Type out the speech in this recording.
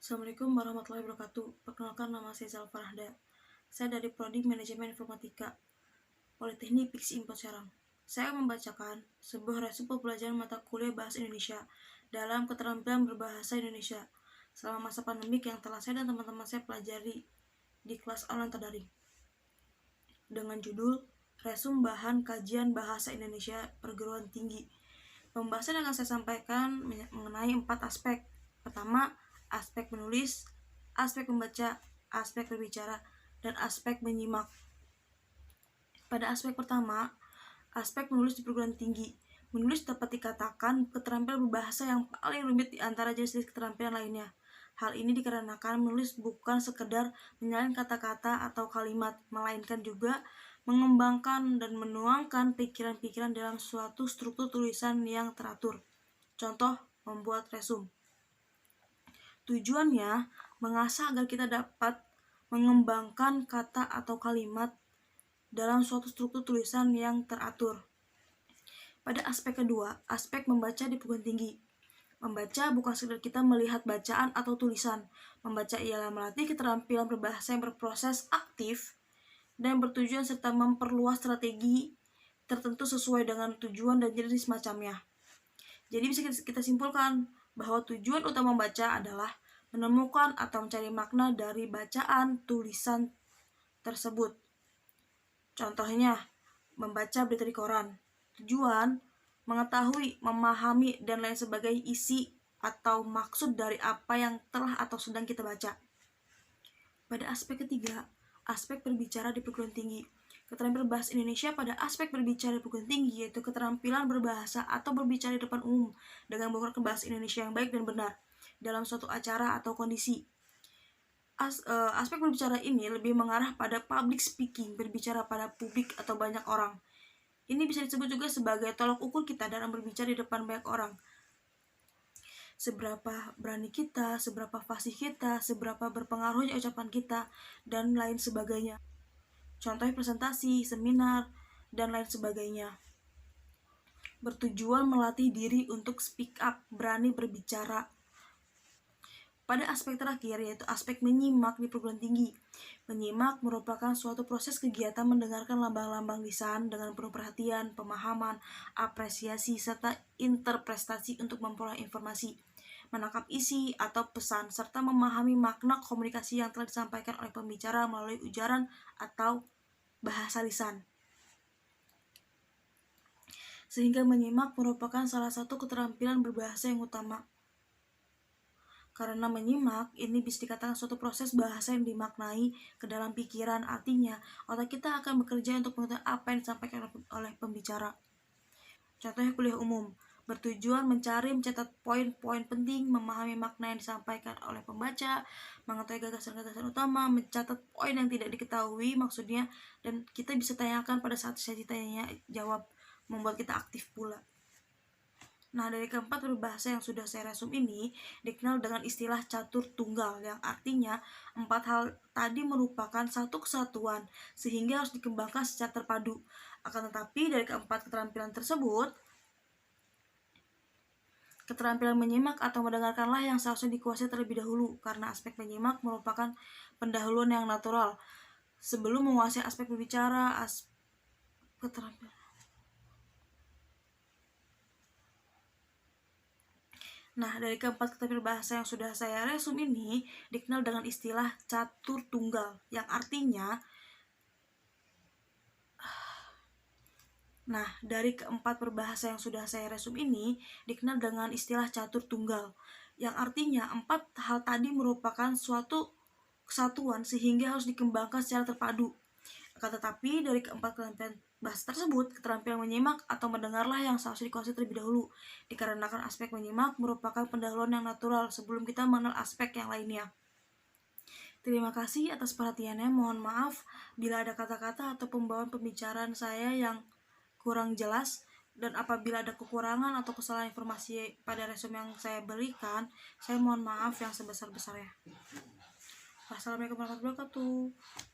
Assalamualaikum warahmatullahi wabarakatuh. Perkenalkan, nama saya Zalfa Rahda. Saya dari Prodi Manajemen Informatika, Politeknik Piksi Impot Serang. Saya membacakan sebuah resum pembelajaran mata kuliah Bahasa Indonesia dalam keterampilan berbahasa Indonesia selama masa pandemik yang telah saya dan teman-teman saya pelajari di kelas online terdaring. Dengan judul Resum Bahan Kajian Bahasa Indonesia Perguruan Tinggi. Pembahasan yang akan saya sampaikan mengenai 4 aspek. Pertama, aspek menulis, aspek membaca, aspek berbicara, dan aspek menyimak. Pada aspek pertama, aspek menulis di perguruan tinggi. Menulis dapat dikatakan keterampilan berbahasa yang paling rumit di antara jenis keterampilan lainnya. Hal ini dikarenakan menulis bukan sekedar menyalin kata-kata atau kalimat, melainkan juga mengembangkan dan menuangkan pikiran-pikiran dalam suatu struktur tulisan yang teratur. Contoh, membuat resum. Tujuannya mengasah agar kita dapat mengembangkan kata atau kalimat dalam suatu struktur tulisan yang teratur. Pada aspek kedua, aspek membaca di perguruan tinggi. Membaca bukan sekedar kita melihat bacaan atau tulisan. Membaca ialah melatih keterampilan berbahasa yang berproses aktif dan bertujuan serta memperluas strategi tertentu sesuai dengan tujuan dan jenis macamnya. Jadi bisa kita simpulkan bahwa tujuan utama membaca adalah menemukan atau mencari makna dari bacaan tulisan tersebut. Contohnya, membaca berita di koran. Tujuan mengetahui, memahami, dan lain sebagainya isi atau maksud dari apa yang telah atau sedang kita baca. Pada aspek ketiga, aspek berbicara di perguruan tinggi. Keterampilan bahasa Indonesia pada aspek berbicara di perguruan tinggi yaitu keterampilan berbahasa atau berbicara di depan umum dengan menggunakan bahasa Indonesia yang baik dan benar dalam suatu acara atau kondisi. Aspek berbicara ini lebih mengarah pada public speaking, berbicara pada publik atau banyak orang. Ini bisa disebut juga sebagai tolak ukur kita dalam berbicara di depan banyak orang. Seberapa berani kita, seberapa fasih kita, seberapa berpengaruhnya ucapan kita, dan lain sebagainya. Contohnya presentasi, seminar, dan lain sebagainya. Bertujuan melatih diri untuk speak up, berani berbicara. Pada aspek terakhir yaitu aspek menyimak di perguruan tinggi. Menyimak merupakan suatu proses kegiatan mendengarkan lambang-lambang lisan dengan penuh perhatian, pemahaman, apresiasi, serta interpretasi untuk memperoleh informasi, menangkap isi atau pesan, serta memahami makna komunikasi yang telah disampaikan oleh pembicara melalui ujaran atau bahasa lisan. Sehingga menyimak merupakan salah satu keterampilan berbahasa yang utama. Karena menyimak ini bisa dikatakan suatu proses bahasa yang dimaknai ke dalam pikiran, artinya otak kita akan bekerja untuk mengetahui apa yang disampaikan oleh pembicara. Contohnya kuliah umum, bertujuan mencari, mencatat poin-poin penting, memahami makna yang disampaikan oleh pembaca, mengetahui gagasan-gagasan utama, mencatat poin yang tidak diketahui maksudnya, dan kita bisa tanyakan pada saat sesi tanya jawab, membuat kita aktif pula. Nah, dari keempat berbahasa yang sudah saya resum ini dikenal dengan istilah catur tunggal, yang artinya 4 hal tadi merupakan satu kesatuan sehingga harus dikembangkan secara terpadu. Akan tetapi dari keempat keterampilan tersebut, keterampilan menyimak atau mendengarkanlah yang seharusnya dikuasai terlebih dahulu, karena aspek menyimak merupakan pendahuluan yang natural sebelum menguasai aspek berbicara. Keterampilan. Nah, dari keempat keterampilan bahasa yang sudah saya resum ini dikenal dengan istilah catur tunggal, yang artinya dari keempat berbahasa yang sudah saya resum ini dikenal dengan istilah catur tunggal, yang artinya 4 hal tadi merupakan suatu kesatuan sehingga harus dikembangkan secara terpadu. Akan tetapi dari keempat keterampilan bahasa tersebut, keterampilan menyimak atau mendengarlah yang seharusnya dikuasai terlebih dahulu, dikarenakan aspek menyimak merupakan pendahuluan yang natural sebelum kita mengenal aspek yang lainnya. Terima kasih atas perhatiannya. Mohon maaf bila ada kata-kata atau pembawaan pembicaraan saya yang kurang jelas, dan apabila ada kekurangan atau kesalahan informasi pada resum yang saya berikan, saya mohon maaf yang sebesar-besarnya. Wassalamualaikum warahmatullahi wabarakatuh.